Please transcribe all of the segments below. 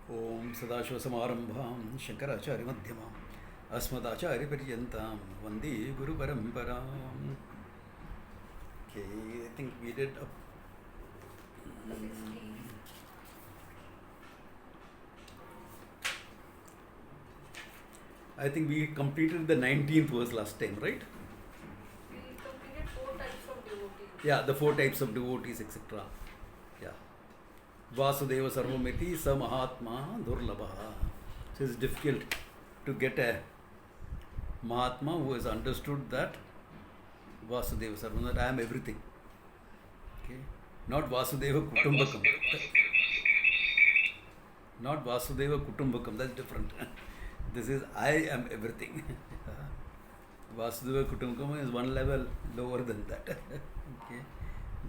Om Sadashivasamaramabham Shankaracharya-madhyamam Asmadacharya-paryantam Vande Guru Paramparam. Okay, I think we did I think we completed the 19th verse last time, right? We completed 4 types of devotees. Yeah, the 4 types of devotees, etc. Yeah. Vasudeva Sarvamiti Sa Mahatma Durlabha. So it's difficult to get a Mahatma who has understood that Vasudeva Sarvamiti, that I am everything. Okay? Not Vasudeva Kutumbakam. Not Vasudeva Kutumbakam, that's different. This is I am everything. Vasudeva Kutumbakam is one level lower than that. Okay?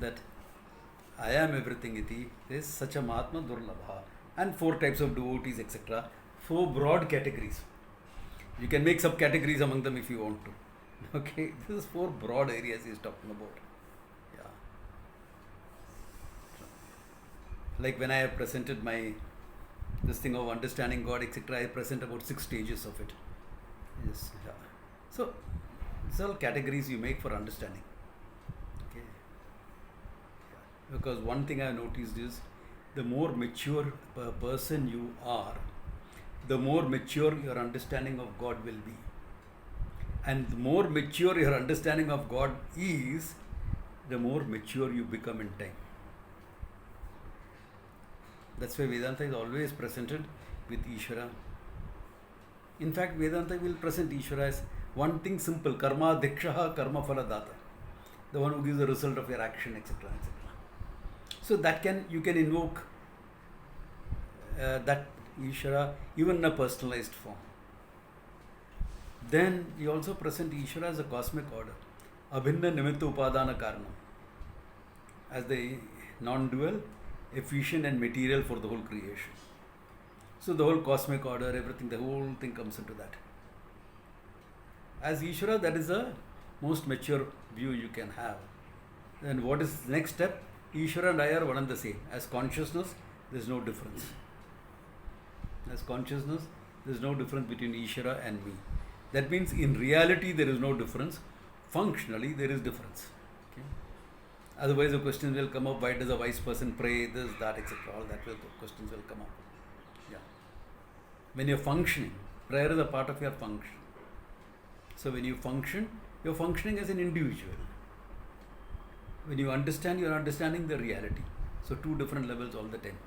That I am everything iti is such a Mahatma Durlabha. And 4 types of devotees, etc. 4 broad categories. You can make subcategories among them if you want to. Okay? This is 4 broad areas he is talking about. Yeah. Like when I have presented this thing of understanding God, etc., I present about 6 stages of it. Yes. Yeah. So, these are all categories you make for understanding. Okay. Yeah. Because one thing I have noticed is the more mature person you are, the more mature your understanding of God will be. And the more mature your understanding of God is, the more mature you become in time. That's why Vedanta is always presented with Ishvara. In fact, Vedanta will present Ishvara as one thing simple, karma dikshaha karma phala data, the one who gives the result of your action, etc., etc. So that you can invoke that Ishvara even in a personalized form. Then you also present Ishvara as a cosmic order, abhinna nimitta upadana karanam, as the non-dual, efficient and material for the whole creation. So the whole cosmic order, everything, the whole thing comes into that. As Ishvara, that is the most mature view you can have. Then what is the next step? Ishvara and I are one and the same. As consciousness, there is no difference. As consciousness, there is no difference between Ishvara and me. That means in reality there is no difference. Functionally there is difference. Okay? Otherwise the questions will come up, why does a wise person pray, this, that, etc. All that questions will come up. Yeah. When you're functioning, prayer is a part of your function. So when you function, you're functioning as an individual. When you understand, you're understanding the reality. So 2 different levels all the time.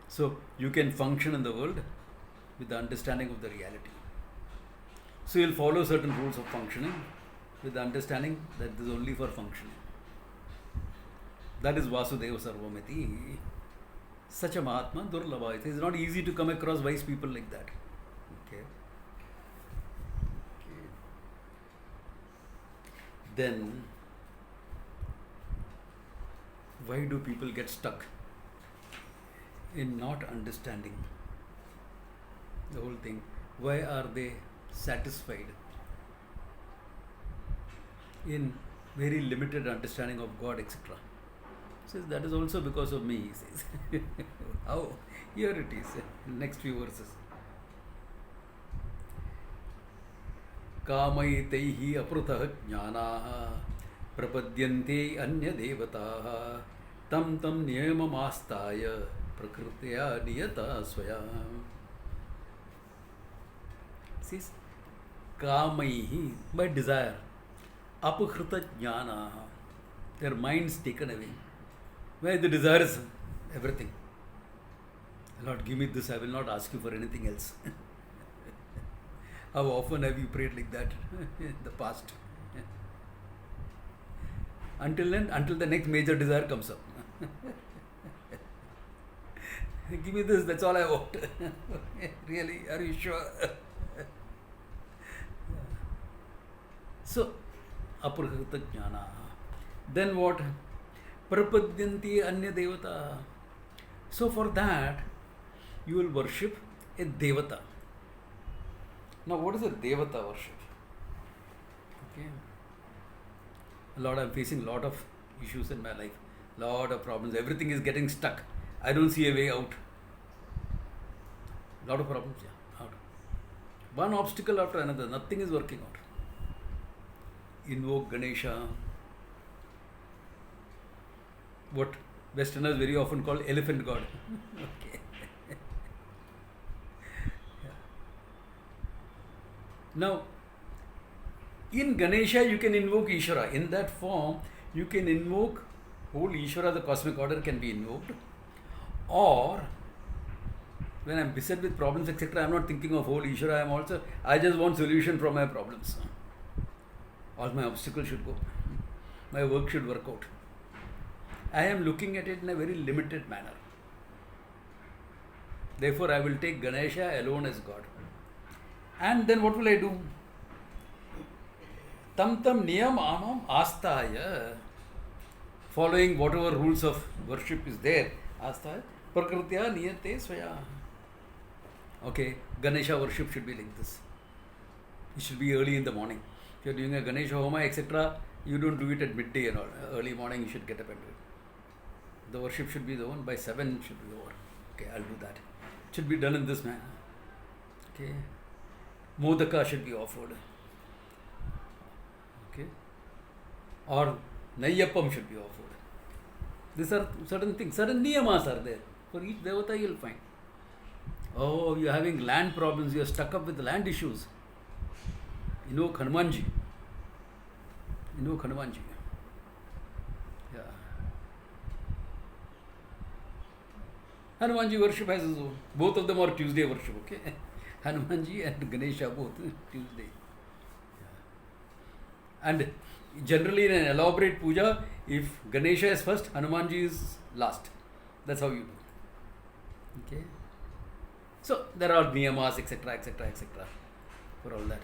So you can function in the world with the understanding of the reality. So you'll follow certain rules of functioning with the understanding that this is only for functioning. That is Vasudeva Sarvamiti. Such a Mahatma Durlabha. It is not easy to come across wise people like that. Okay. Then, why do people get stuck in not understanding the whole thing? Why are they satisfied in very limited understanding of God, etc.? Says that is also because of me, he says. How? Here it is, next few verses. Kamaitaihi aprutah jnanaha prapadyante anya devataha tam niyamamastaya prakrutya niyata swayam. Says kamaihi, by desire, apakrita jnanaha, their minds taken away. Where the desire is everything. Lord, give me this, I will not ask you for anything else. How often have you prayed like that in the past? Until the next major desire comes up. Give me this, that's all I want. Really, are you sure? So, aprakrita jnana. Then what? Prapadyanti anya devata. So for that, you will worship a devata. Now what is a devata worship? Okay. I'm facing a lot of issues in my life. Lot of problems. Everything is getting stuck. I don't see a way out. Lot of problems, yeah. Lot. One obstacle after another, nothing is working out. Invoke Ganesha, what Westerners very often call elephant god. Okay. Yeah. Now, in Ganesha you can invoke Ishvara. In that form, you can invoke whole Ishvara, the cosmic order can be invoked. Or, when I am beset with problems, etc., I am not thinking of whole Ishvara, I just want solution from my problems. All my obstacles should go. My work should work out. I am looking at it in a very limited manner. Therefore, I will take Ganesha alone as God. And then what will I do? Tam niyam amam astaya. Following whatever rules of worship is there. Astaya. Prakritya niyate swaya. Okay, Ganesha worship should be like this. It should be early in the morning. If you are doing a Ganesha Homa, etc., you don't do it at midday and all. Early morning you should get up and do it. The worship should be the one by 7 should be over. Okay, I'll do that. It should be done in this manner. Okay. Modaka should be offered. Okay. Or Nayyapam should be offered. These are certain things. Certain niyamas are there. For each devata you will find. Oh, you are having land problems. You are stuck up with land issues. Invoke Hanumanji. Invoke Hanumanji. Yeah. Hanumanji worship has his own. Both of them are Tuesday worship, okay? Hanumanji and Ganesha both Tuesday. Yeah. And generally in an elaborate puja, if Ganesha is first, Hanumanji is last. That's how you do. Okay? So there are niyamas, etc., etc., etc. for all that.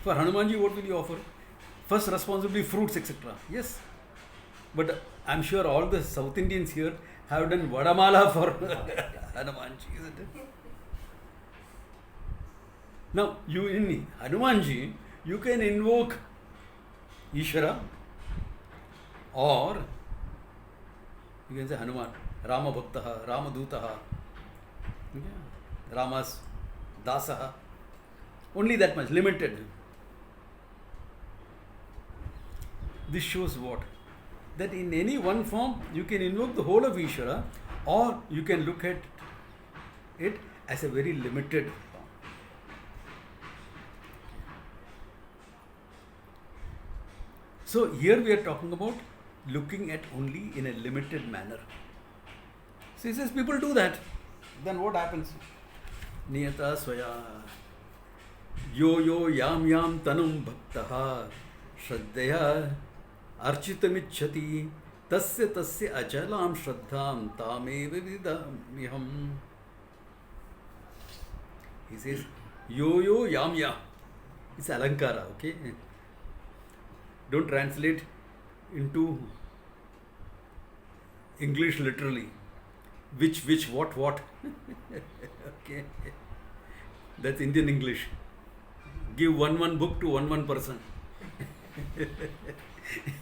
For Hanumanji, what will you offer? First, responsibly fruits, etc. Yes. But I am sure all the South Indians here have done Vadamala for Hanumanji, isn't it? Now, you in Hanumanji, you can invoke Ishvara, or you can say Hanuman, Rama Bhaktaha, Rama Dutaha, Rama's Dasaha. Only that much, limited. This shows what? That in any one form you can invoke the whole of Ishvara, or you can look at it as a very limited form. So here we are talking about looking at only in a limited manner. So he says people do that. Then what happens? Niyata swaya yo yam tanum bhaktaha shraddhaya architamicchati tasya achalam shraddham tameva vidamyam. He says yo yam. It's alankara, okay? Don't translate into English literally. Which, what. Okay. That's Indian English. Give one book to one person.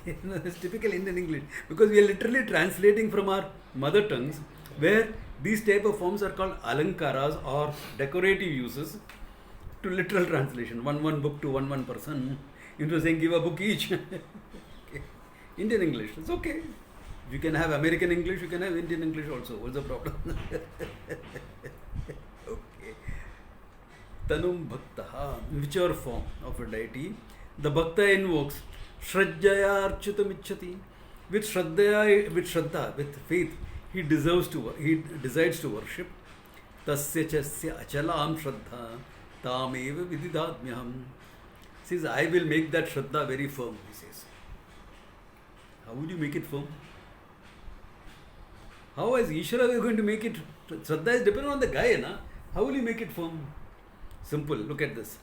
It's typical Indian English. Because we are literally translating from our mother tongues, where these type of forms are called alankaras or decorative uses, to literal translation. One book to one person. Into saying give a book each. Okay. Indian English. It's okay. You can have American English, you can have Indian English also. What's the problem? Okay. Tanum Bhaktaha, whichever form of a deity, the Bhakta invokes Shraddhaya Architamicchati. With Shraddha, with faith, he decides to worship. Tasya chasya achalam Shraddha tameva vididadmyam. Says, I will make that Shraddha very firm, he says. How would you make it firm? How is Ishvara going to make it? Shraddha is dependent on the guy, na? How will you make it firm? Simple, look at this.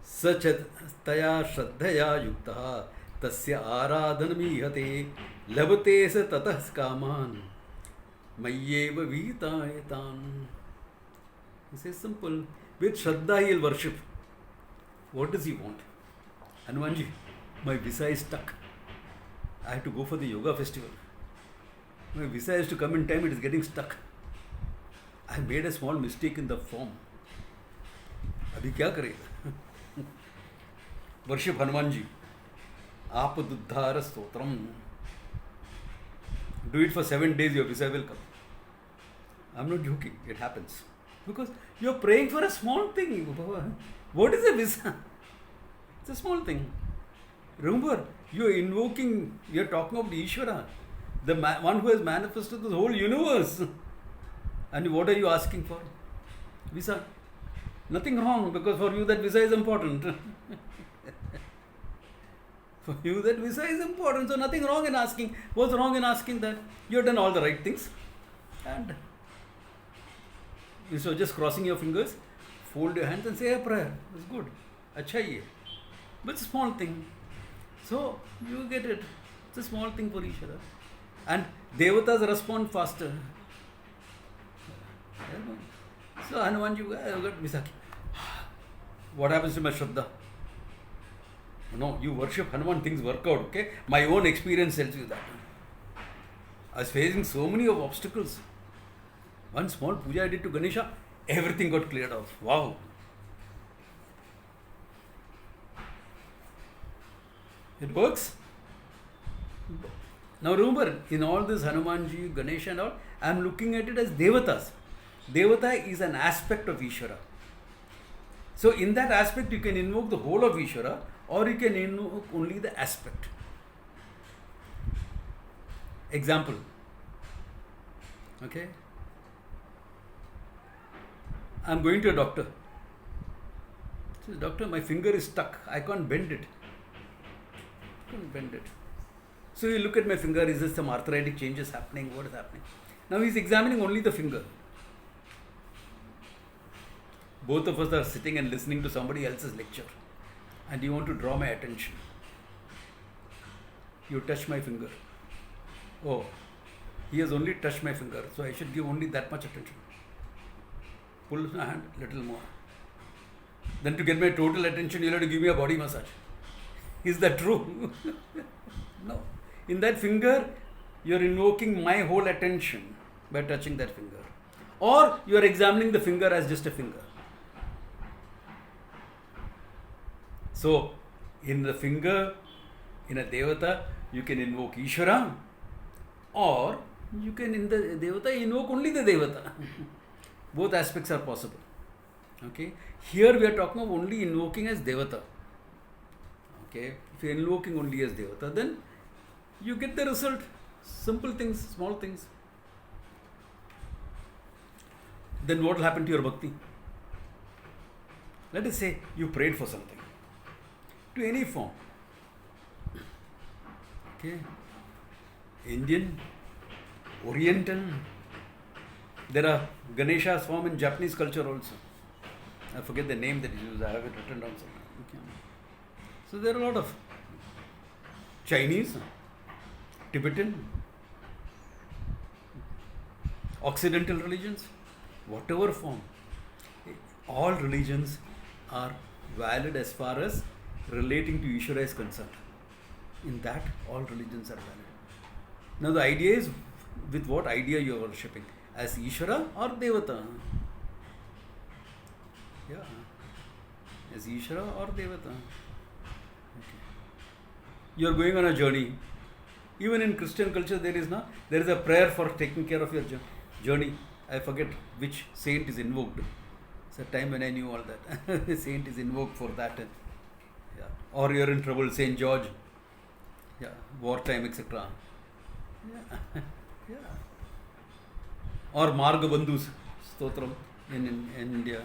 Sachat taya shraddhaya yuktaha tasya aradhanamihate labate sa tatah kaman mayyeva vitayetan. He says simple. With Shraddha he will worship. What does he want? Hanumanji, my visa is stuck. I have to go for the yoga festival. My visa is to come in time, it is getting stuck. I made a small mistake in the form. अभी क्या करेगा? Worship Hanuman ji. Apaduddhara stotram. Do it for 7 days, your visa will come. I'm not joking, it happens. Because you're praying for a small thing. What is a visa? It's a small thing. Remember, you're talking about Ishvara, the one who has manifested the whole universe. And what are you asking for? Visa. Nothing wrong, because for you that visa is important. For you that visa is important, so nothing wrong in asking. What's wrong in asking that? You have done all the right things. And so just crossing your fingers, fold your hands and say a prayer. It's good. Acha hi hai. But it's a small thing. So you get it. It's a small thing for each other. And Devatas respond faster. So Hanuman, you got Visakhi. What happens to my Shraddha? No, you worship Hanuman, things work out, okay? My own experience tells you that. I was facing so many of obstacles. One small puja I did to Ganesha, everything got cleared off. Wow. It works. Now remember, in all this Hanumanji, Ganesha and all, I am looking at it as Devatas. Devata is an aspect of Ishvara. So in that aspect you can invoke the whole of Ishvara, or you can invoke only the aspect. Example. Okay. I am going to a doctor. He says, doctor, my finger is stuck. I can't bend it. So you look at my finger, is there some arthritic changes happening? What is happening? Now he is examining only the finger. Both of us are sitting and listening to somebody else's lecture. And you want to draw my attention. You touch my finger. Oh, he has only touched my finger, so I should give only that much attention. Pull my hand, little more. Then to get my total attention, you'll have to give me a body massage. Is that true? No. In that finger, you're invoking my whole attention by touching that finger. Or you are examining the finger as just a finger. So, in the finger, in a Devata, you can invoke Ishvara, or you can in the Devata invoke only the Devata. Both aspects are possible. Okay. Here we are talking of only invoking as Devata. Okay. If you are invoking only as Devata, then you get the result. Simple things, small things. Then what will happen to your bhakti? Let us say you prayed for something. To any form. Okay. Indian, Oriental. There are Ganesha's form in Japanese culture also. I forget the name that he used. I have it written down somewhere. Okay. So there are a lot of Chinese, Tibetan, Occidental religions, whatever form. All religions are valid as far as relating to Ishvara is concerned. In that, all religions are valid. Now the idea is, with what idea you are worshipping? As Ishvara or Devata? Yeah. As Ishvara or Devata? Okay. You are going on a journey. Even in Christian culture, there is a prayer for taking care of your journey. I forget which saint is invoked. It's a time when I knew all that. The saint is invoked for that. Yeah. Or you are in trouble, Saint George. Yeah. Wartime, etc. Yeah. Yeah. Or Marga Bandhus Stotram in India.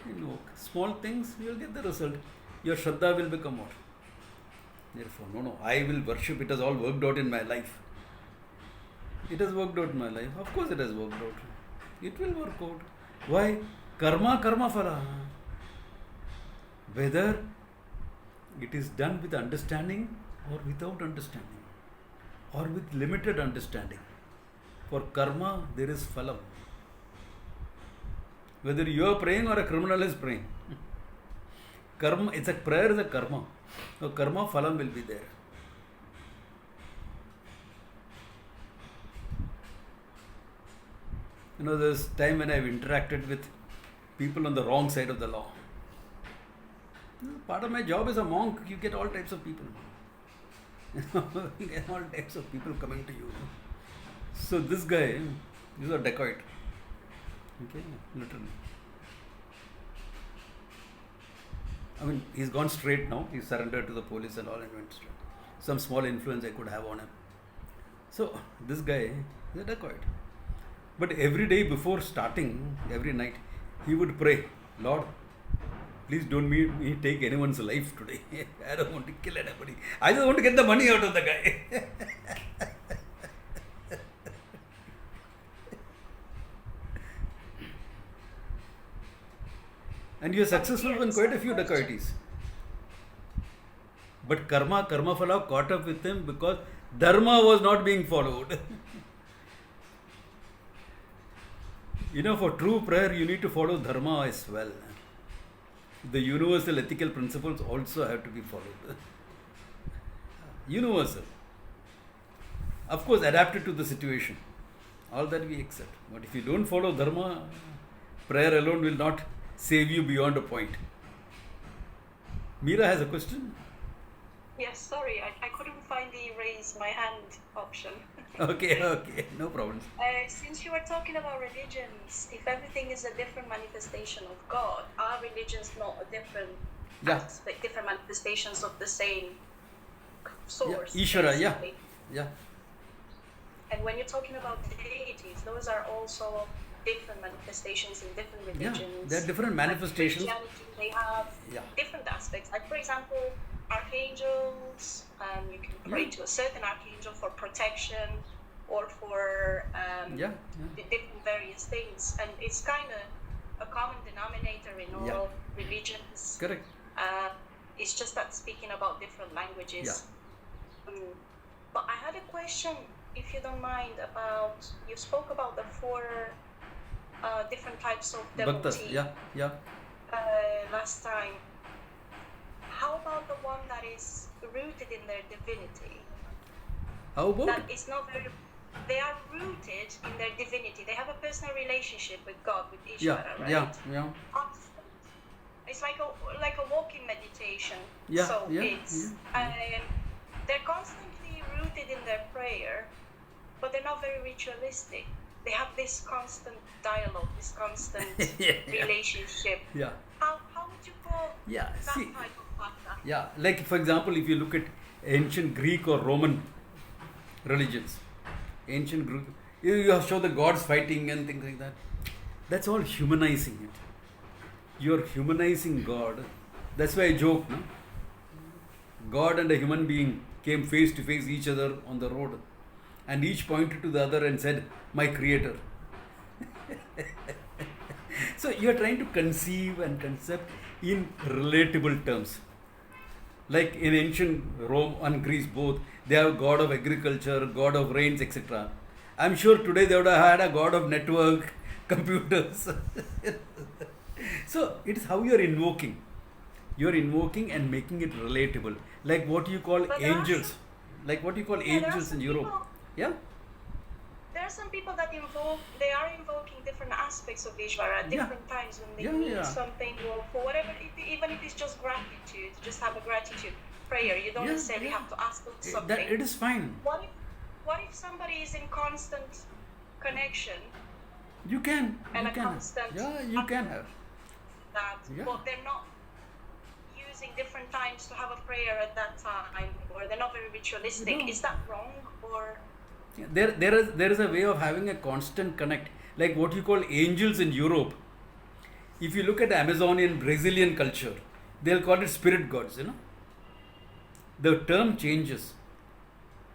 Invoke small things, you will get the result. Your Shraddha will become more. Therefore, no, I will worship. It has all worked out in my life. It has worked out in my life. Of course it has worked out. It will work out. Why? Karma phala. Whether it is done with understanding or without understanding, or with limited understanding. For karma, there is phalam. Whether you are praying or a criminal is praying. Karma, it's a prayer is a karma. So karma phalam will be there. there's time when I've interacted with people on the wrong side of the law. Part of my job as a monk, you get all types of people. You get all types of people coming to you. So this guy, he's a dacoit. Okay, literally. I mean, he's gone straight now. He's surrendered to the police and all and went straight. Some small influence I could have on him. So this guy is a dacoit. But every day before starting, every night, he would pray, Lord, please don't make me take anyone's life today. I don't want to kill anybody. I just want to get the money out of the guy. And you are successful in quite a few dacoities. But karma phala caught up with him because dharma was not being followed. For true prayer, you need to follow dharma as well. The universal ethical principles also have to be followed. Universal. Of course, adapted to the situation. All that we accept. But if you don't follow dharma, prayer alone will not save you beyond a point. Meera has a question. Yes, sorry, I couldn't find the raise my hand option. Okay, no problems. Since you were talking about religions, if everything is a different manifestation of God, are religions not a different aspect, different manifestations of the same source? Ishvara, yeah. And when you're talking about deities, those are also different manifestations in different religions. Yeah, they're different manifestations. Like Christianity, they have different aspects. Like, for example, archangels, you can pray to a certain archangel for protection or for the different various things. And it's kind of a common denominator in all religions. Correct. It's just that speaking about different languages. But I had a question, if you don't mind, you spoke about the 4 different types of devotee last time. How about the one that is rooted in their divinity? How about? That is not very. They are rooted in their divinity. They have a personal relationship with God, with Ishvara, right? Yeah. It's like a walking meditation. They're constantly rooted in their prayer, but they're not very ritualistic. They have this constant dialogue, this constant relationship. Yeah. How would you call that type of bhakta? Yeah, like for example, if you look at ancient Greek or Roman religions, you show the gods fighting and things like that. That's all humanizing it. You're humanizing God. That's why I joke, no? God and a human being came face to face each other on the road, and each pointed to the other and said, "My creator." So you are trying to conceive and concept in relatable terms. Like in ancient Rome and Greece both, they have god of agriculture, god of rains, etc. I'm sure today they would have had a god of network, computers. So it is how you are invoking. You are invoking and making it relatable. Like what you call angels. Like what you call angels in Europe. There are some people that they are invoking different aspects of Ishvara at different times when they need something or for whatever, even if it's just gratitude, just have a gratitude prayer. You don't necessarily have to ask for something. It is fine. What if somebody is in constant connection? You can. Constant. You can have. That, but they're not using different times to have a prayer at that time, or they're not very ritualistic. No. Is that wrong or? There is a way of having a constant connect, like what you call angels in Europe. If you look at Amazonian, Brazilian culture, they'll call it spirit gods, The term changes.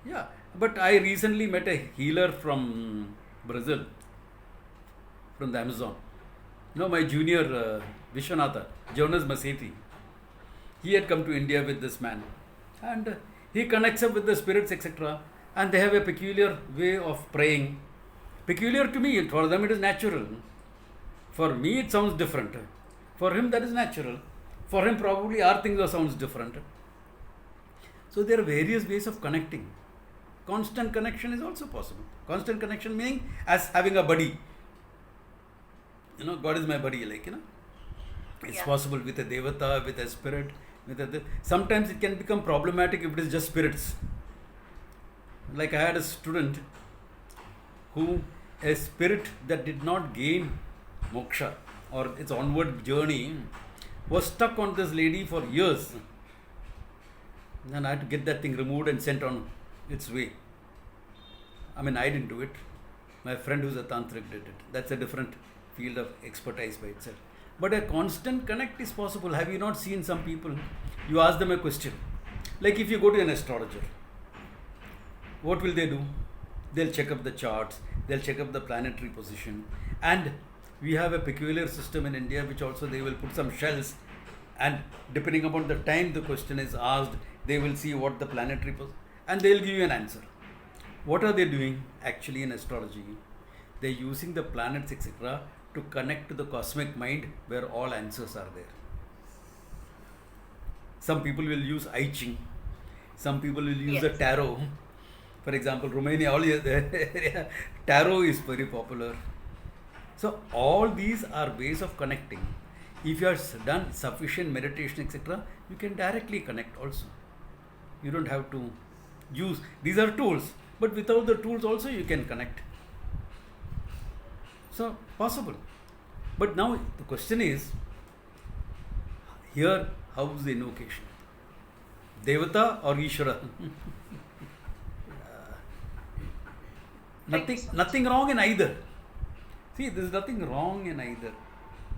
Yeah, but I recently met a healer from Brazil, from the Amazon. My junior Vishwanatha, Jonas Maseti, he had come to India with this man, and he connects up with the spirits, etc. And they have a peculiar way of praying. Peculiar to me, for them it is natural. For me it sounds different. For him that is natural. For him probably our things sounds different. So there are various ways of connecting. Constant connection is also possible. Constant connection meaning as having a buddy. God is my buddy, it's possible with a devata, with a spirit, sometimes it can become problematic if it is just spirits. Like I had a student who, a spirit that did not gain moksha or its onward journey, was stuck on this lady for years. And I had to get that thing removed and sent on its way. I didn't do it. My friend who's a tantric did it. That's a different field of expertise by itself. But a constant connect is possible. Have you not seen some people? You ask them a question. Like if you go to an astrologer, what will they do? They'll check up the charts, they'll check up the planetary position. And we have a peculiar system in India which also they will put some shells, and depending upon the time the question is asked, they will see what the planetary position, and they'll give you an answer. What are they doing actually in astrology? They're using the planets, etc., to connect to the cosmic mind where all answers are there. Some people will use I Ching, some people will use the tarot. For example, Romania, all the tarot is very popular. So all these are ways of connecting. If you have done sufficient meditation, etc., you can directly connect also. You don't have to use, these are tools, but without the tools also you can connect. So possible. But now the question is, here how is the invocation? Devata or Ishvara? Nothing wrong in either. See, there is nothing wrong in either.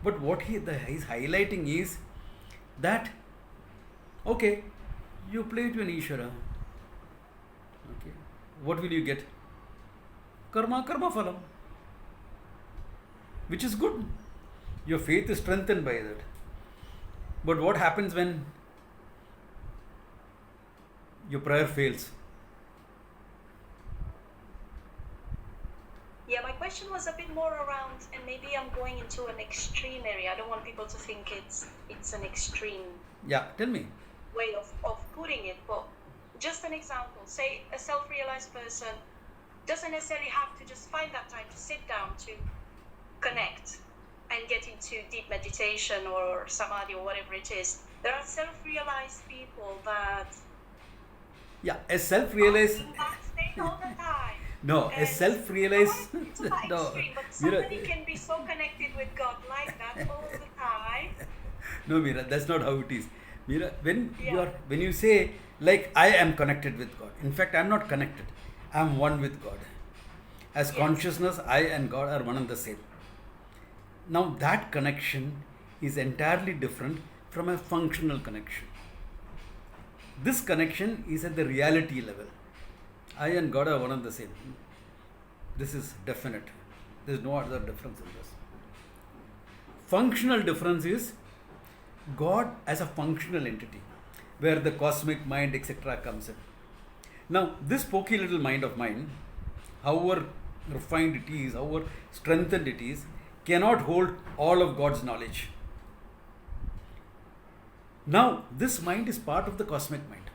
But what he is highlighting is that, okay, you play to an Ishvara. Okay, what will you get? Karma phalam. Which is good. Your faith is strengthened by that. But what happens when your prayer fails? Yeah, my question was a bit more around, and maybe I'm going into an extreme area. I don't want people to think it's an extreme Tell me. way of putting it, but just an example. Say a self-realized person doesn't necessarily have to just find that time to sit down to connect and get into deep meditation or samadhi or whatever it is. There are self-realized people that A self-realized... are in that state all the time. No, a self-realized... No. Extreme, but somebody can be so connected with God like that all the time. No, Meera, that's not how it is. Meera, when you say, like, I am connected with God. In fact, I am not connected. I am one with God. As consciousness, I and God are one and the same. Now, that connection is entirely different from a functional connection. This connection is at the reality level. I and God are one and the same. This is definite. There is no other difference in this. Functional difference is God as a functional entity, where the cosmic mind, etc., comes in. Now, this pokey little mind of mine, however refined it is, however strengthened it is, cannot hold all of God's knowledge. Now, this mind is part of the cosmic mind.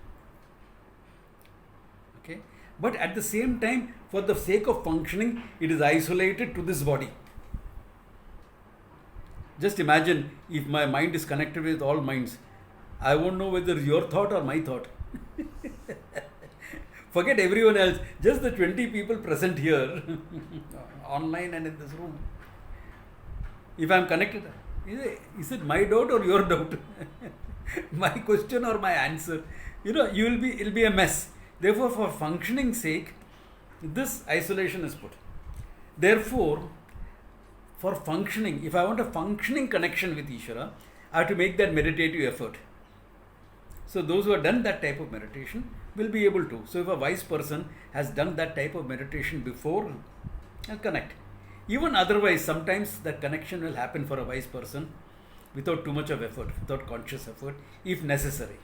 Okay? But at the same time, for the sake of functioning, it is isolated to this body. Just imagine if my mind is connected with all minds. I won't know whether it's your thought or my thought. Forget everyone else. Just the 20 people present here, online and in this room. If I am connected, is it my doubt or your doubt? My question or my answer? It'll be a mess. Therefore, for functioning sake, this isolation is put. Therefore, for functioning, if I want a functioning connection with Ishvara, I have to make that meditative effort. So those who have done that type of meditation will be able to. So if a wise person has done that type of meditation before, I'll connect. Even otherwise, sometimes the connection will happen for a wise person without too much of effort, without conscious effort, if necessary.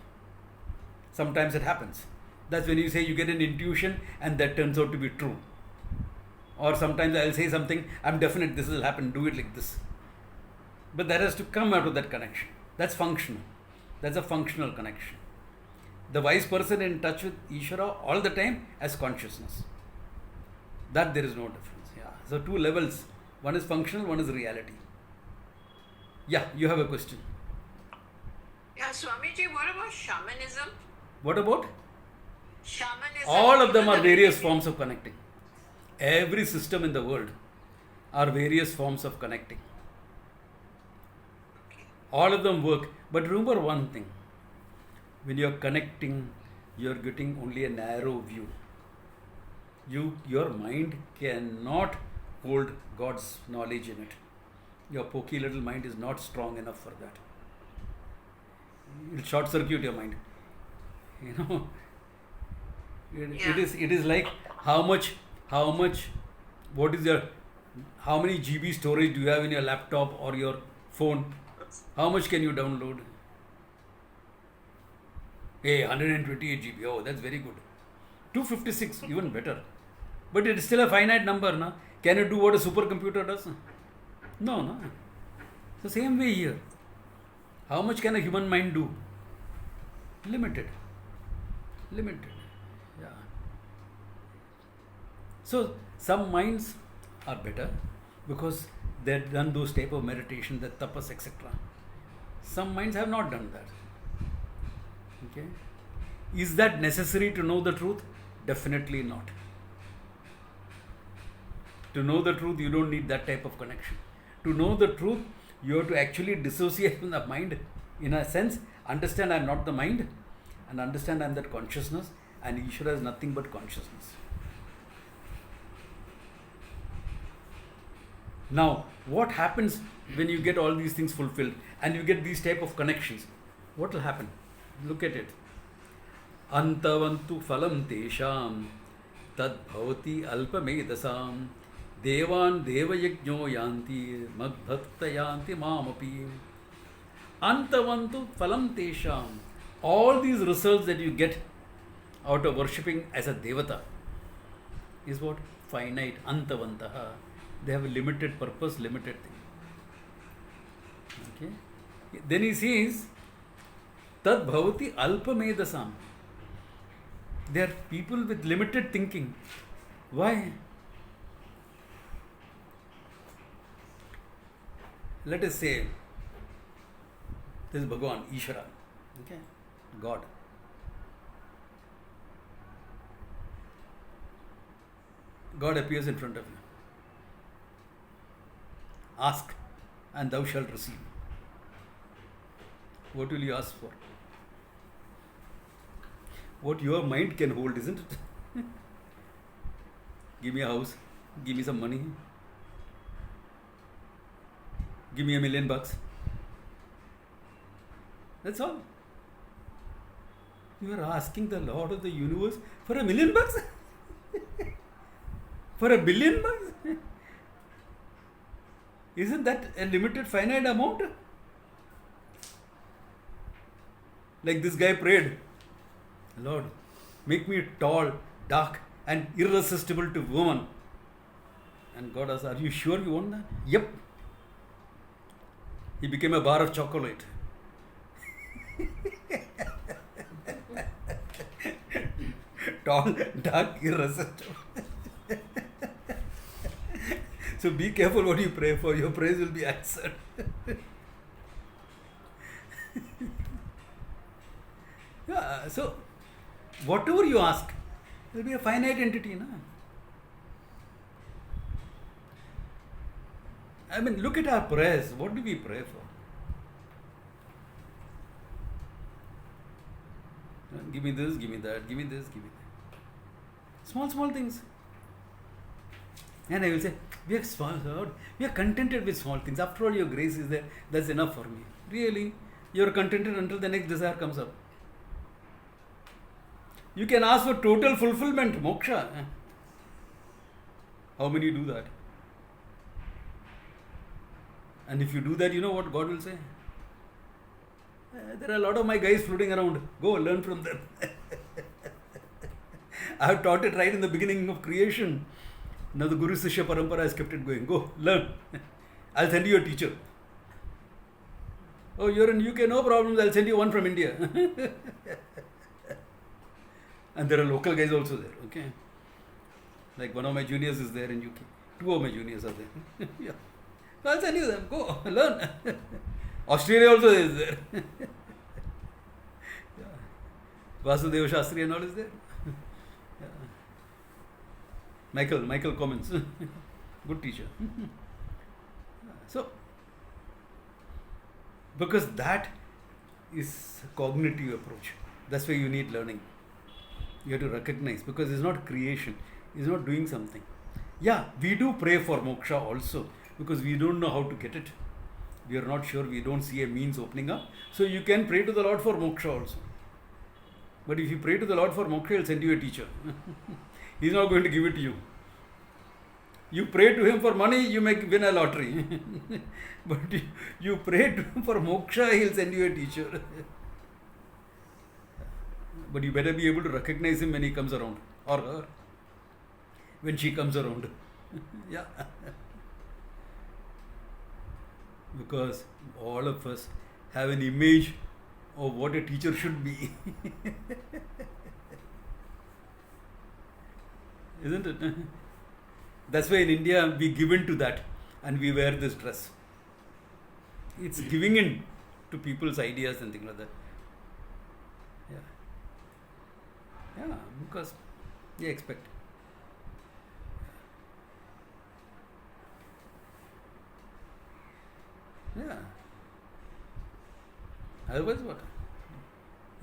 Sometimes it happens. That's when you say you get an intuition and that turns out to be true. Or sometimes I'll say something, I'm definite this will happen, do it like this. But that has to come out of that connection. That's functional. That's a functional connection. The wise person in touch with Ishvara all the time as consciousness. That there is no difference. So two levels. One is functional, one is reality. Yeah, you have a question. Yeah, Swamiji, what about shamanism? What about? Shamanism. All of them even are the various religion- forms of connecting. Every system in the world are various forms of connecting. All of them work. But remember one thing. When you're connecting, you're getting only a narrow view. Your mind cannot hold God's knowledge in it. Your pokey little mind is not strong enough for that. It'll short circuit your mind. You know, it is like how much, what is your, how many GB storage do you have in your laptop or your phone? How much can you download? Hey, 128 GB. Oh, that's very good. 256, even better. But it is still a finite number, na? Can it do what a supercomputer does? No, no. The same way here. How much can a human mind do? Limited. Yeah. So some minds are better because they've done those type of meditation, the tapas, etc. Some minds have not done that. Okay. Is that necessary to know the truth? Definitely not. To know the truth, you don't need that type of connection. To know the truth, you have to actually dissociate from the mind. In a sense, understand I am not the mind, and understand I am that consciousness, and Ishvara is nothing but consciousness. Now, what happens when you get all these things fulfilled and you get these type of connections? What will happen? Look at it. Antavantu phalam tesham tad bhavati alpamedasam devan devayajno yanti madbhakta yanti mamapi. Antavantu phalam tesham. All these results that you get out of worshipping as a devata is what? Finite. Antavantaha. They have a limited purpose, limited thing. Okay. Then he says, Tad bhavati alpamedasam. They are people with limited thinking. Why? Let us say, this is Bhagwan, Ishvara. Okay? God. God appears in front of you. Ask and thou shalt receive. What will you ask for? What your mind can hold, isn't it? Give me a house, give me some money, give me $1 million. That's all. You are asking the Lord of the universe for $1 million? For $1 billion? Isn't that a limited, finite amount? Like this guy prayed, Lord, make me tall, dark, and irresistible to woman. And God asked, are you sure you want that? Yep. He became a bar of chocolate. Tall, dark, irresistible. So be careful what you pray for. Your prayers will be answered. Yeah, so whatever you ask, there will be a finite entity. Na? I mean, look at our prayers. What do we pray for? Give me this, give me that, give me this, give me that. Small things. And I will say, we are small, Lord. We are contented with small things. After all, your grace is there. That's enough for me. Really, you are contented until the next desire comes up. You can ask for total fulfillment, moksha. How many do that? And if you do that, you know what God will say? There are a lot of my guys floating around. Go learn from them. I have taught it right in the beginning of creation. Now the Guru Sishya Parampara has kept it going. Go learn. I'll send you a teacher. Oh, you're in UK, no problems. I'll send you one from India. And there are local guys also there. Okay. Like one of my juniors is there in UK. Two of my juniors are there. Yeah. I'll send you them. Go, learn. Australia also is there. Yeah. Vasudeva Shastri and all is there. Yeah. Michael comments. Good teacher. So, because that is a cognitive approach. That's why you need learning. You have to recognize, because it's not creation, it's not doing something. Yeah, we do pray for moksha also, because we don't know how to get it. We are not sure, we don't see a means opening up. So you can pray to the Lord for moksha also. But if you pray to the Lord for moksha, He'll send you a teacher. He's not going to give it to you. You pray to Him for money, you may win a lottery. But you pray to Him for moksha, He'll send you a teacher. But you better be able to recognize Him when He comes around, or her, when she comes around. Yeah. Because all of us have an image of what a teacher should be. Isn't it? That's why in India we give in to that and we wear this dress. It's giving in to people's ideas and things like that. Yeah, because they expect. Yeah. Otherwise, what?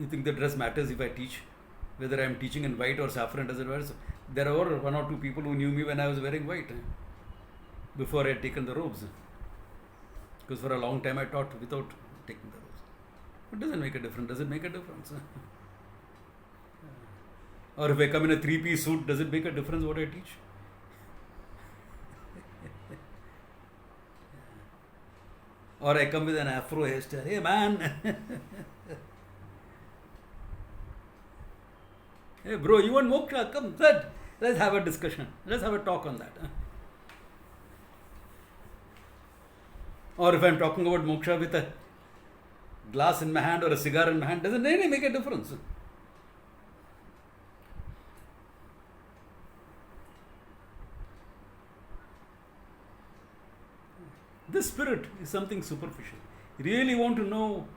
You think the dress matters if I teach? Whether I am teaching in white or saffron, doesn't matter. There were one or two people who knew me when I was wearing white, before I had taken the robes. Because for a long time I taught without taking the robes. It doesn't make a difference. Does it make a difference? Or if I come in a 3-piece suit, does it make a difference what I teach? Or I come with an afro hairstyle. Hey man! Hey bro, you want moksha? Come, let's have a discussion. Let's have a talk on that. Or if I'm talking about moksha with a glass in my hand or a cigar in my hand, doesn't really make a difference. This spirit is something superficial. You really want to know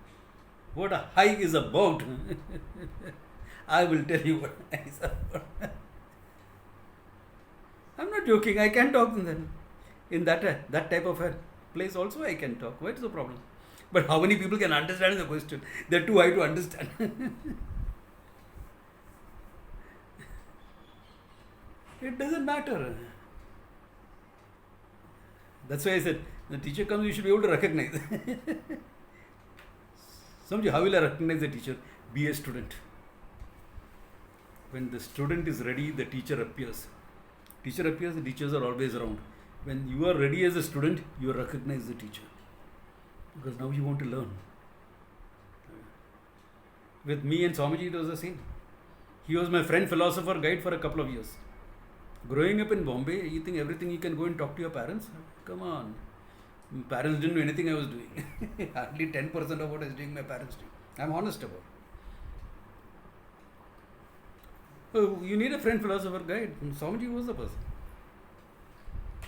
what a high is about? I will tell you what high is about. I'm not joking. I can talk in that type of a place also. I can talk. What's the problem? But how many people can understand the question? They're too high to understand. It doesn't matter. That's why I said, the teacher comes, you should be able to recognize. Somebody, how will I recognize the teacher? Be a student. When the student is ready, the teacher appears. Teacher appears, the teachers are always around. When you are ready as a student, you recognize the teacher. Because now you want to learn. With me and Swamiji, it was the same. He was my friend, philosopher, guide for a couple of years. Growing up in Bombay, you think everything you can go and talk to your parents? Come on. Parents didn't know anything I was doing. Hardly 10% of what I was doing, my parents did. I'm honest about it. Oh, you need a friend, philosopher, guide. Swamiji was the person.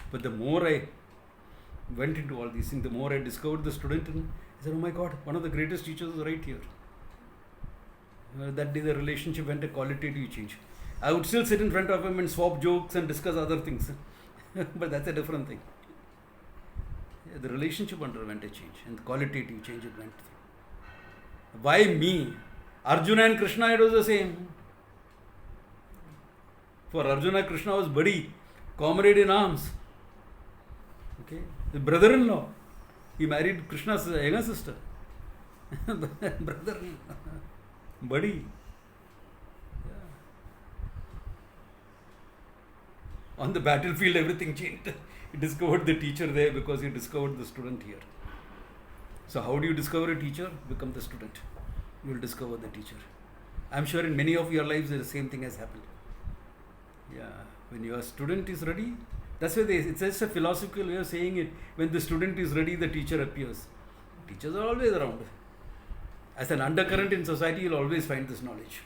But the more I went into all these things, the more I discovered the student, and I said, oh my God, one of the greatest teachers is right here. That day the relationship went a qualitative change. I would still sit in front of him and swap jokes and discuss other things. But that's a different thing. Yeah, the relationship underwent a change, and the qualitative change it went through. Why me? Arjuna and Krishna, it was the same. For Arjuna, Krishna was buddy, comrade in arms. Okay, the brother-in-law. He married Krishna's younger sister. Brother-in-law, buddy. On the battlefield, everything changed. He discovered the teacher there because he discovered the student here. So how do you discover a teacher? Become the student. You will discover the teacher. I'm sure in many of your lives the same thing has happened. Yeah, when your student is ready, that's why it's just a philosophical way of saying it. When the student is ready, the teacher appears. Teachers are always around. As an undercurrent in society, you'll always find this knowledge.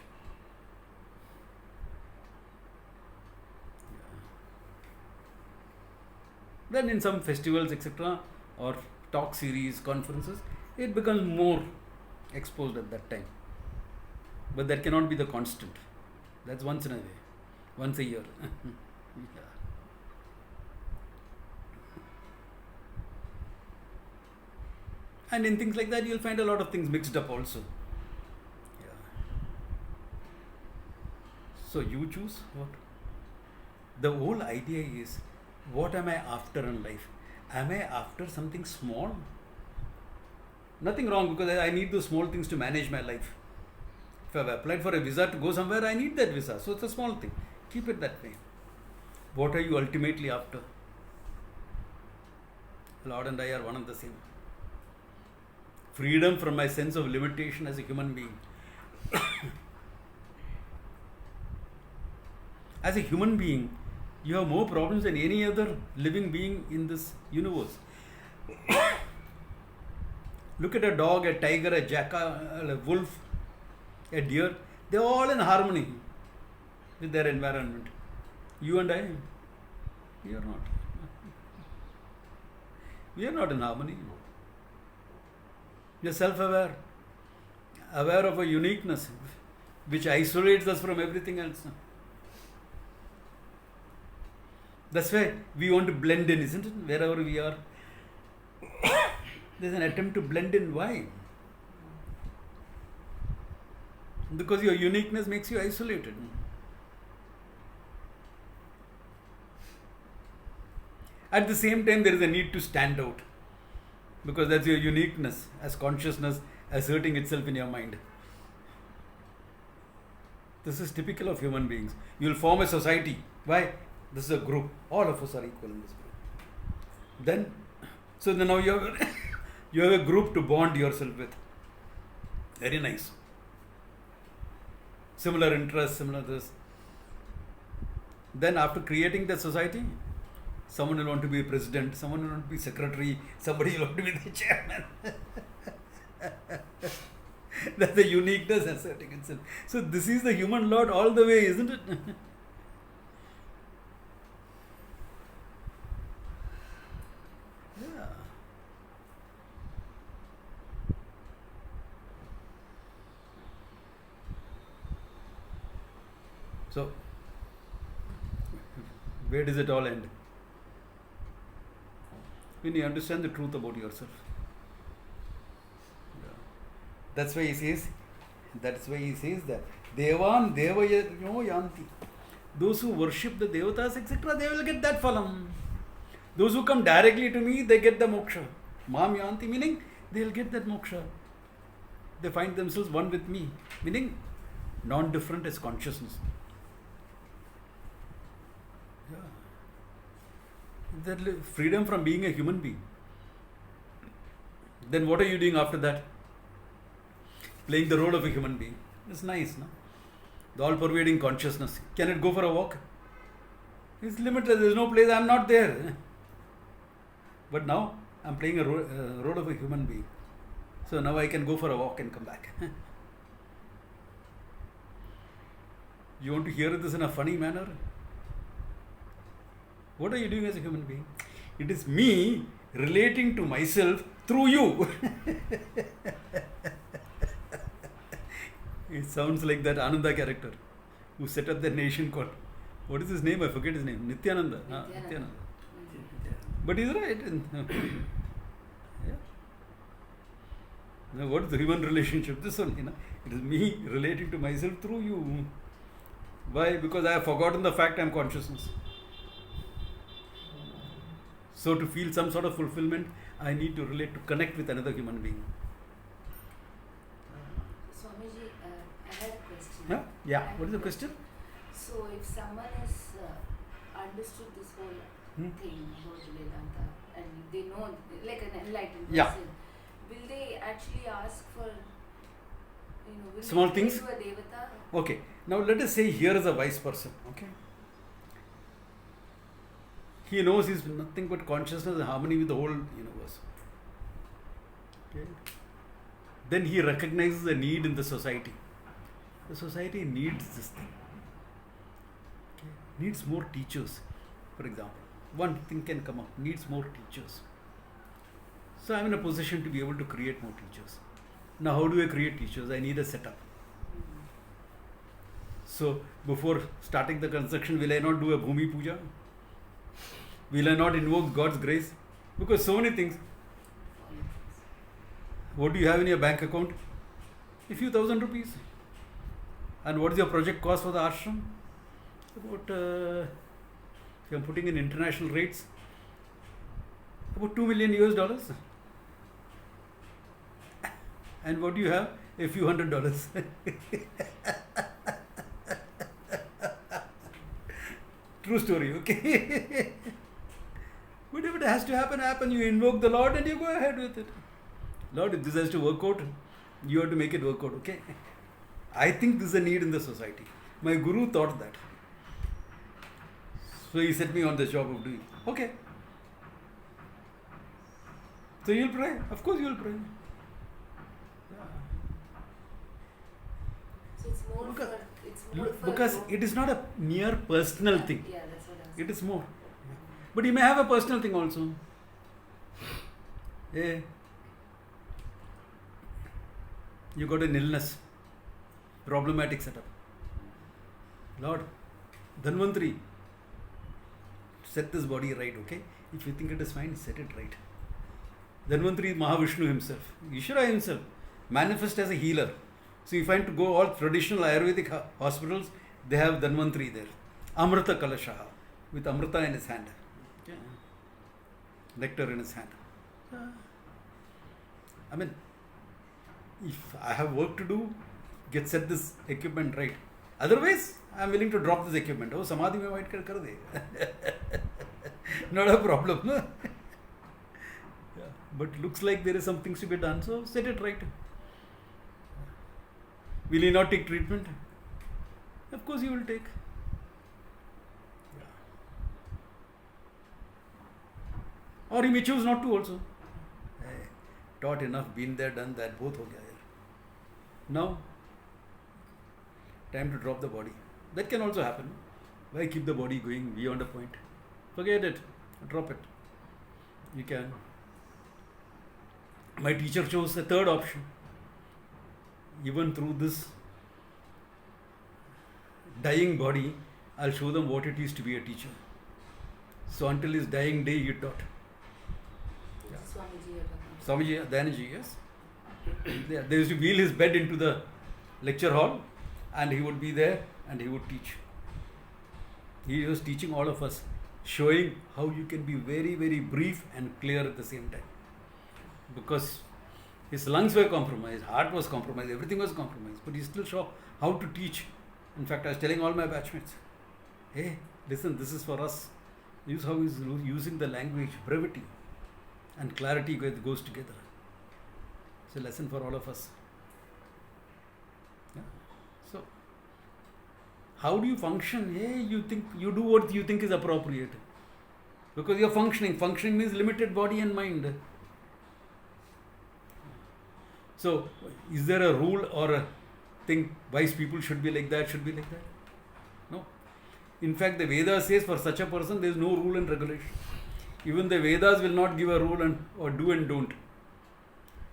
Then in some festivals, etc., or talk series, conferences, it becomes more exposed at that time. But that cannot be the constant. That's once in a way, once a year. Yeah. And in things like that, you'll find a lot of things mixed up also. Yeah. So you choose what? The whole idea is, what am I after in life? Am I after something small? Nothing wrong, because I need those small things to manage my life. If I've applied for a visa to go somewhere, I need that visa. So it's a small thing. Keep it that way. What are you ultimately after? Lord and I are one and the same. Freedom from my sense of limitation as a human being. As a human being, you have more problems than any other living being in this universe. Look at a dog, a tiger, a jackal, a wolf, a deer. They're all in harmony with their environment. You and I, we are not. We are not in harmony. We are self-aware, aware of a uniqueness which isolates us from everything else. That's why we want to blend in, isn't it? Wherever we are, there's an attempt to blend in. Why? Because your uniqueness makes you isolated. At the same time, there is a need to stand out, because that's your uniqueness as consciousness asserting itself in your mind. This is typical of human beings. You will form a society. Why? This is a group. All of us are equal in this group. So now you have a group to bond yourself with. Very nice. Similar interests, similar this. Then after creating the society, someone will want to be president, someone will want to be secretary, somebody will want to be the chairman. That's the uniqueness asserting itself. So this is the human lot all the way, isn't it? Yeah. So, where does it all end? When you understand the truth about yourself. Yeah. That's why he says that Devan Devaya Yanti. Those who worship the Devatas, etc., they will get that phalam. Those who come directly to me, they get the moksha. Mam Yanti, meaning they will get that moksha. They find themselves one with me, meaning non-different as consciousness. That freedom from being a human being. Then what are you doing after that? Playing the role of a human being. It's nice, no? The all-pervading consciousness. Can it go for a walk? It's limitless. There's no place. I'm not there. But now I'm playing a role of a human being. So now I can go for a walk and come back. You want to hear this in a funny manner? What are you doing as a human being? It is me relating to myself through you. It sounds like that Ananda character who set up the nation called, what is his name? I forget his name. Nityananda. Nityananda. But he's right. Yeah. Now, what is the human relationship? This one, it is me relating to myself through you. Why? Because I have forgotten the fact I am consciousness. So to feel some sort of fulfillment, I need to relate, to connect with another human being. Swamiji, I had a question. Huh? Yeah. What is the question? So if someone has understood this whole thing about Vedanta and they know, like an enlightened person, will they actually ask for, will small they things? pray to a devata? Okay. Now let us say here is a wise person. Okay. He knows he is nothing but consciousness and harmony with the whole universe. Okay. Then he recognizes a need in the society. The society needs this thing. Okay. Needs more teachers, for example. One thing can come up. Needs more teachers. So I'm in a position to be able to create more teachers. Now, how do I create teachers? I need a setup. So before starting the construction, will I not do a Bhumi Puja? Will I not invoke God's grace? Because so many things. What do you have in your bank account? A few thousand rupees. And what is your project cost for the ashram? About, if I'm putting in international rates, about $2 million. And what do you have? A few $100s. True story, okay? But if it has to happen, you invoke the Lord and you go ahead with it. Lord, if this has to work out, you have to make it work out, okay? I think this is a need in the society. My guru thought that. So he set me on the job of doing. Okay. So you'll pray. Of course you'll pray. Yeah. So it's more Because it is not a mere personal thing. Yeah, that's what I was It is more. But you may have a personal thing also. Yeah. You got an illness. Problematic setup. Lord, Dhanvantri, set this body right, okay? If you think it is fine, set it right. Dhanvantri is Mahavishnu himself. Ishvara himself manifest as a healer. So you find to go all traditional Ayurvedic hospitals, they have Dhanvantri there. Amrita Kalashaha, with Amrita in his hand. Yeah. Nectar in his hand. Yeah. I mean, if I have work to do, set this equipment right. Otherwise, I am willing to drop this equipment. Oh, Samadhi mein wait kar de. Not a problem. Yeah. But looks like there is some things to be done, so set it right. Will he not take treatment? Of course he will take. Yeah. Or he may choose not to also. Hey, taught enough, been there, done that, both ho gaya. Now, time to drop the body. That can also happen. Why keep the body going beyond a point? Forget it. Drop it. You can. My teacher chose a third option. Even through this dying body, I'll show them what it is to be a teacher. So until his dying day, he taught. Yeah. Swamiji, Dayanaji, yes. They used to wheel his bed into the lecture hall and he would be there and he would teach. He was teaching all of us, showing how you can be very, very brief and clear at the same time. Because his lungs were compromised, heart was compromised, everything was compromised, but he still saw how to teach. In fact, I was telling all my batchmates, hey, listen, this is for us. Use how he's using the language, brevity and clarity goes together. It's a lesson for all of us. Yeah. So, how do you function? Hey, you do what you think is appropriate. Because you're functioning. Functioning means limited body and mind. So, is there a rule or a thing, wise people should be like that, No. In fact, the Vedas says for such a person, there is no rule and regulation. Even the Vedas will not give a rule or do and don't.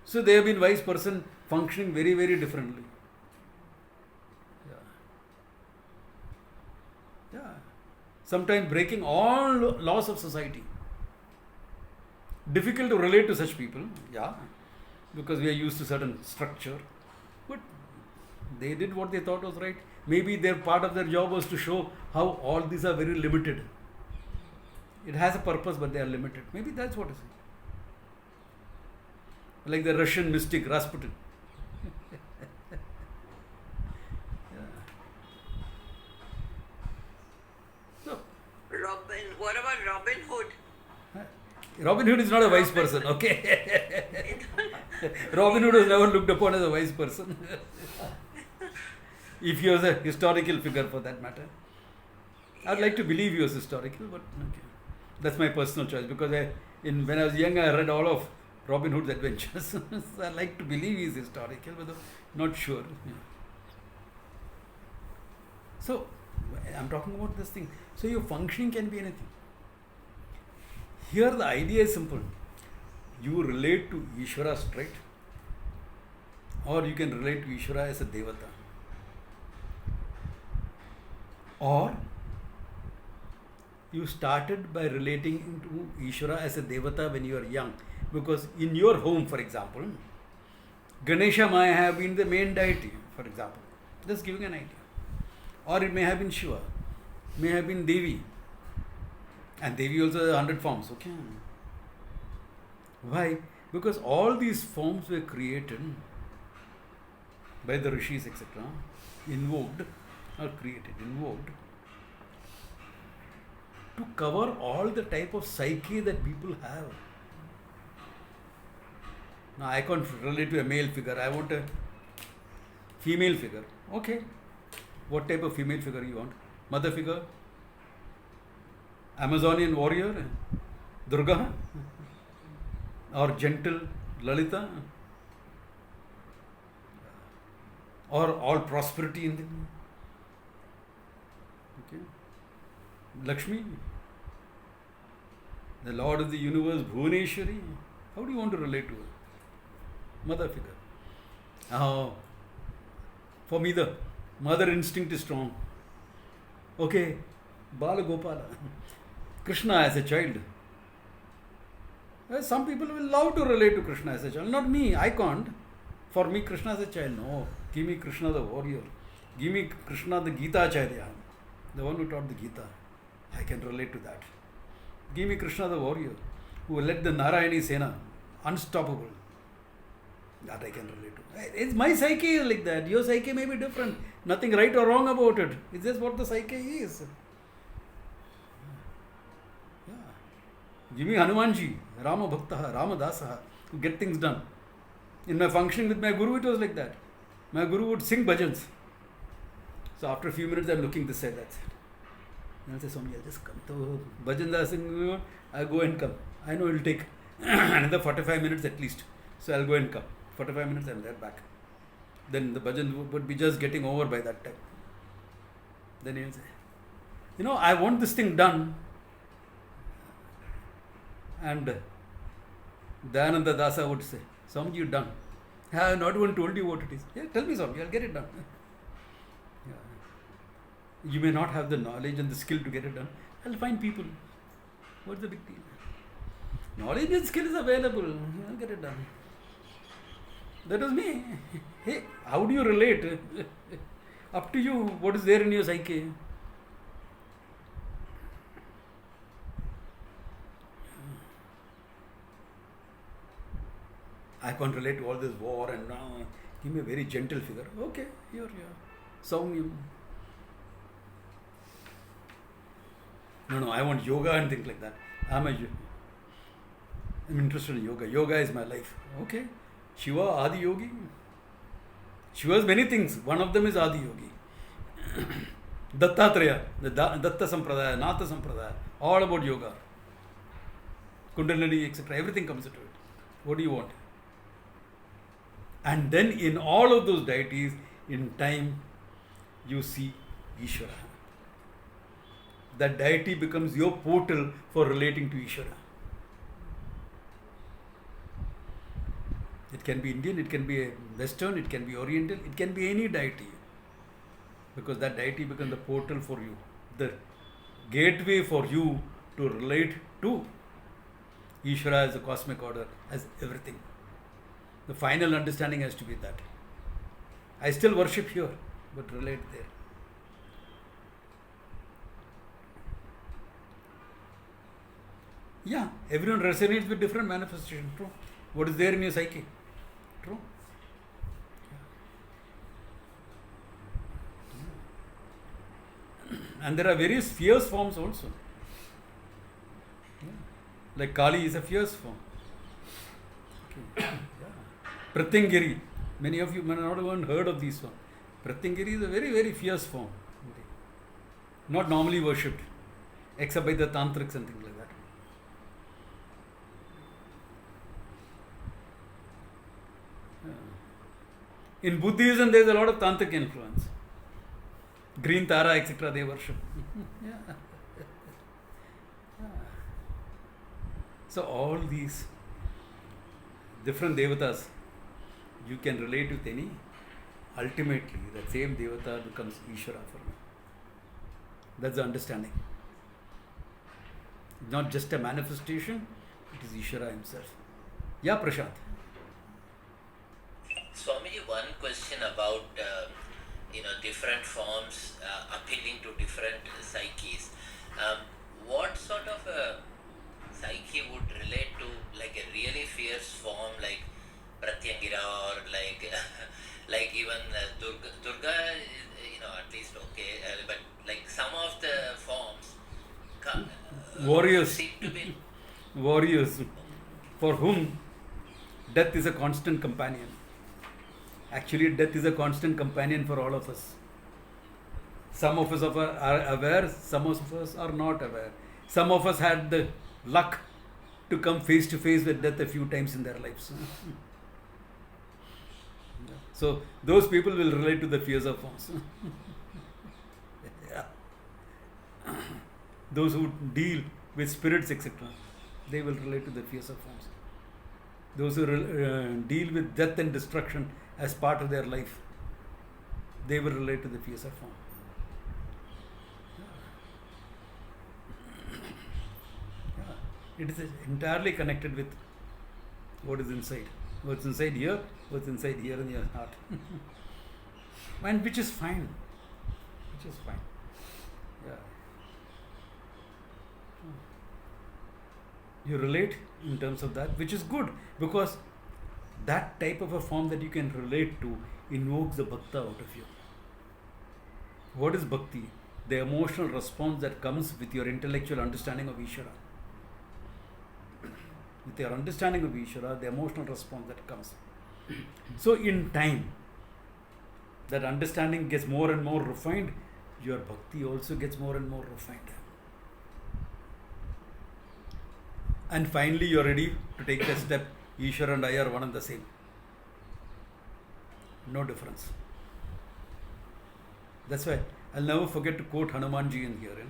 So, they have been wise person functioning very, very differently. Yeah. Sometimes breaking all laws of society. Difficult to relate to such people, yeah. Because we are used to certain structure, but they did what they thought was right. Maybe their part of their job was to show how all these are very limited. It has a purpose, but they are limited. Maybe that's what it is. Like the Russian mystic Rasputin. Yeah. So, What about Robin Hood? Robin Hood is not a wise person, okay? Robin Hood was never looked upon as a wise person. If he was a historical figure for that matter. I'd like to believe he was historical, but okay. That's my personal choice because when I was young, I read all of Robin Hood's adventures. So I like to believe he's historical, but not sure. Yeah. So, I'm talking about this thing. So, your functioning can be anything. Here, the idea is simple. you relate to Ishvara straight, or you can relate to Ishvara as a Devata. Or you started by relating to Ishvara as a Devata when you are young. Because in your home, for example, Ganesha might have been the main deity, for example. Just giving an idea. Or it may have been Shiva, may have been Devi. And Devi also has 100 forms, okay? Why? Because all these forms were created by the rishis, etc., invoked to cover all the type of psyche that people have. Now I can't relate to a male figure, I want a female figure. Okay. What type of female figure you want? Mother figure? Amazonian warrior? Durga? Or gentle Lalita? Or all prosperity in them? Okay. Lakshmi? The Lord of the universe, Bhuvaneshwari? How do you want to relate to her? Mother figure. Oh, for me the mother instinct is strong. Okay, Bala Gopala. Krishna as a child. Some people will love to relate to Krishna as a child. Not me, I can't. For me, Krishna as a child, no. Give me Krishna the warrior. Give me Krishna the Gita Acharya, the one who taught the Gita. I can relate to that. Give me Krishna the warrior, who led the Narayani Sena, unstoppable. That I can relate to. It's my psyche is like that. Your psyche may be different. Nothing right or wrong about it. It's just what the psyche is. Yeah. Give me Hanumanji, Rama Bhaktaha, Rama Dasaha, to get things done. In my functioning with my Guru, it was like that. My Guru would sing bhajans. So after a few minutes, I'm looking this side, that's it. And I'll say, Swami, I'll just come to bhajan sing. I'll go and come. I know it'll take another 45 minutes at least. So I'll go and come. 45 minutes and they're back. Then the bhajan would be just getting over by that time. Then he'll say, I want this thing done. And Dayananda Dasa would say, Swami, you're done. I have not even told you what it is. Yeah, tell me, Swami, I'll get it done. Yeah. You may not have the knowledge and the skill to get it done. I'll find people. What's the big deal? Knowledge and skill is available. I'll get it done. That was me. Hey, how do you relate? Up to you. What is there in your psyche? I can't relate to all this war and give me a very gentle figure. Okay, here. Saumyam. No, I want yoga and things like that. I'm interested in yoga. Yoga is my life. Okay. Shiva, Adi Yogi. Shiva has many things. One of them is Adi Yogi. Dattatreya, the Datta Sampradaya, Natha Sampradaya, all about yoga. Kundalini, etc. Everything comes into it. What do you want? And then in all of those deities, in time, you see Ishvara. That deity becomes your portal for relating to Ishvara. It can be Indian, it can be Western, it can be Oriental, it can be any deity. Because that deity becomes the portal for you, the gateway for you to relate to Ishvara as a cosmic order, as everything. The final understanding has to be that. I still worship here, but relate there. Yeah, everyone resonates with different manifestations, true. What is there in your psyche? True. And there are various fierce forms also. Yeah. Like Kali is a fierce form. Okay. Yeah. Pratyangiri. Many of you may not have even heard of these ones. Pratyangiri is a very, very fierce form. Not normally worshipped, except by the tantrics and things like that. In Buddhism, there is a lot of tantric influence. Green Tara, etc., they worship. Yeah. Yeah. So all these different devatas, you can relate with any. Ultimately, that same devata becomes Ishvara for you. That's the understanding. Not just a manifestation, it is Ishvara himself. Yeah, Prashant. Swamiji, one question about different forms appealing to different psyches. What sort of a psyche would relate to like a really fierce form like Pratyangira or like like even Durga, at least okay, but like some of the forms Warriors. seem to be Warriors for whom death is a constant companion. Actually, death is a constant companion for all of us. Some of us are aware, some of us are not aware. Some of us had the luck to come face to face with death a few times in their lives. So, those people will relate to the fears of forms. Yeah. Those who deal with spirits, etc., they will relate to the fears of forms. Those who deal with death and destruction as part of their life, they will relate to the fears of form. Yeah. It is entirely connected with what is inside. What's inside here in your heart. And which is fine. Which is fine. Yeah. You relate in terms of that, which is good, because that type of a form that you can relate to invokes the bhakta out of you. What is bhakti? The emotional response that comes with your intellectual understanding of Ishvara. With your understanding of Ishvara, the emotional response that comes. So in time, that understanding gets more and more refined, your bhakti also gets more and more refined. And finally, you are ready to take the step. Ishvara and I are one and the same. No difference. That's why I'll never forget to quote Hanumanji in here.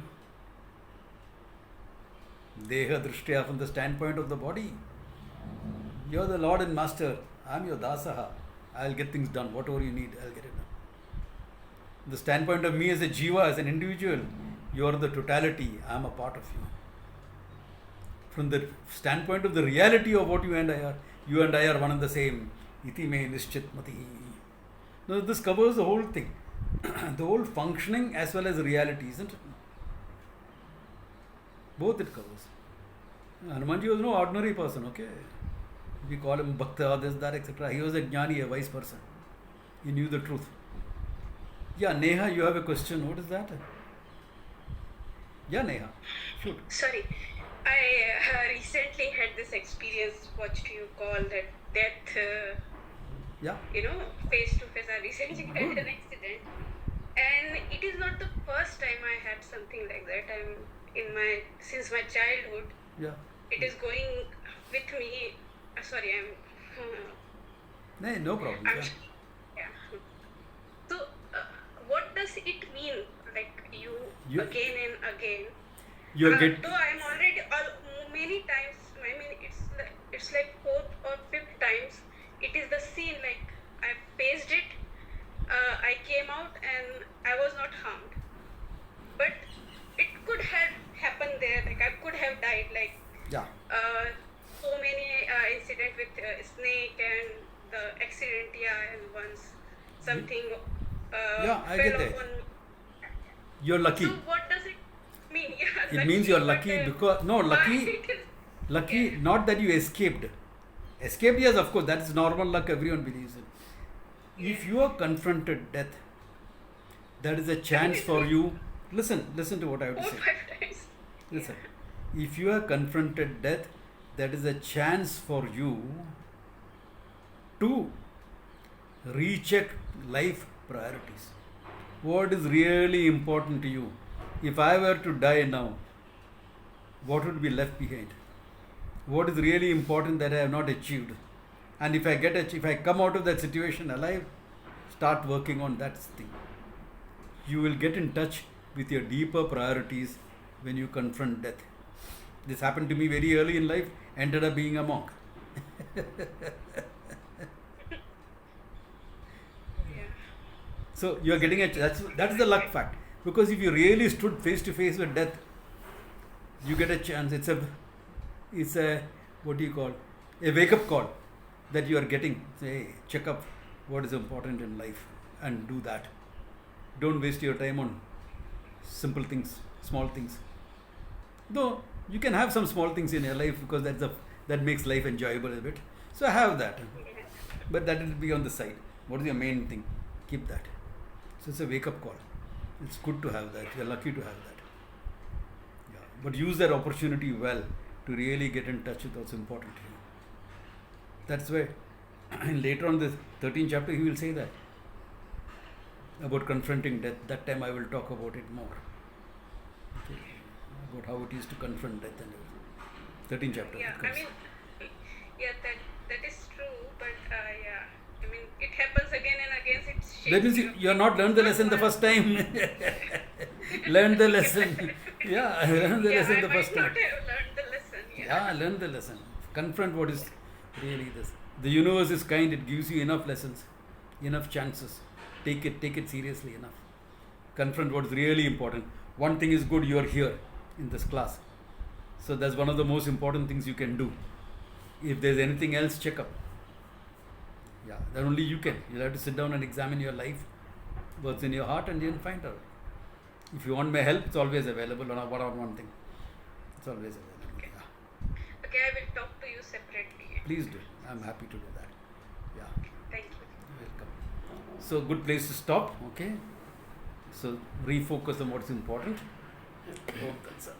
Deha drishtya, from the standpoint of the body. You're the Lord and Master. I'm your dasaha. I'll get things done. Whatever you need, I'll get it done. The standpoint of me as a jiva, as an individual, you're the totality. I'm a part of you. From the standpoint of the reality of what you and I are one and the same. Iti me nischit mati. Now this covers the whole thing. The whole functioning as well as reality, isn't it? Both it covers. Hanumanji was no ordinary person, okay? We call him Bhakta, this, that, etc. He was a jnani, a wise person. He knew the truth. Yeah, Neha, you have a question. What is that? Yeah, Neha. Shoot. Sorry, I recently had this experience, what you call that death, Yeah. face to face. I recently had an accident, and it is not the first time I had something like that. Since my childhood, Yeah. it is going with me. Sorry, No problem. I'm Yeah. yeah. So, what does it mean? Like You- again and again. You get. Though I'm already many times. I mean, it's like fourth or fifth times. It is the scene. Like I faced it. I came out and I was not harmed. But it could have happened there. Like I could have died. Like Yeah. so many incident with snake and the accident. Yeah, and once something. Yeah, I fell get that. upon me. You're lucky. So what does it mean? Yeah, It means you're but, lucky because lucky, yeah. not that you escaped. Escaped, yes, of course, that's normal luck. Everyone believes in. If you are confronted death, that is a chance for you. Listen to what I have to 4 say. 5 times. Listen, if you are confronted death, that is a chance for you to recheck life priorities. What is really important to you? If I were to die now, what would be left behind? What is really important that I have not achieved? And if I come out of that situation alive, start working on that thing. You will get in touch with your deeper priorities when you confront death. This happened to me very early in life, ended up being a monk. So you are getting that is the luck fact. Because if you really stood face to face with death, you get a chance. It's a what do you call, a wake up call that you are getting. Say, hey, check up what is important in life and do that. Don't waste your time on simple things, small things. Though you can have some small things in your life because that makes life enjoyable a bit. So have that, but that will be on the side. What is your main thing? Keep that. So it's a wake up call. It's good to have that. You're lucky to have that. Yeah. But use that opportunity well to really get in touch with what's important to you. That's why later on the 13th chapter he will say that about confronting death. That time I will talk about it more. Okay. About how it is to confront death and everything. 13th chapter. Yeah, I mean, yeah, that is true, but yeah, I mean, it happens again and again. That means you have not learned the lesson the first time. Learn the lesson. Yeah, learn the lesson the first time. I might not have learned the lesson. Yeah, learn the lesson. Confront what is really this. The universe is kind. It gives you enough lessons, enough chances. Take it seriously enough. Confront what is really important. One thing is good. You are here in this class. So that's one of the most important things you can do. If there's anything else, check up. Yeah, then only you can. You'll have to sit down and examine your life, what's in your heart, and you'll find out. If you want my help, it's always available on a one-on-one thing. It's always available. Okay. Yeah. Okay, I will talk to you separately. Please do. I'm happy to do that. Yeah. Thank you. Welcome. So good place to stop. Okay. So refocus on what's important. Hope that's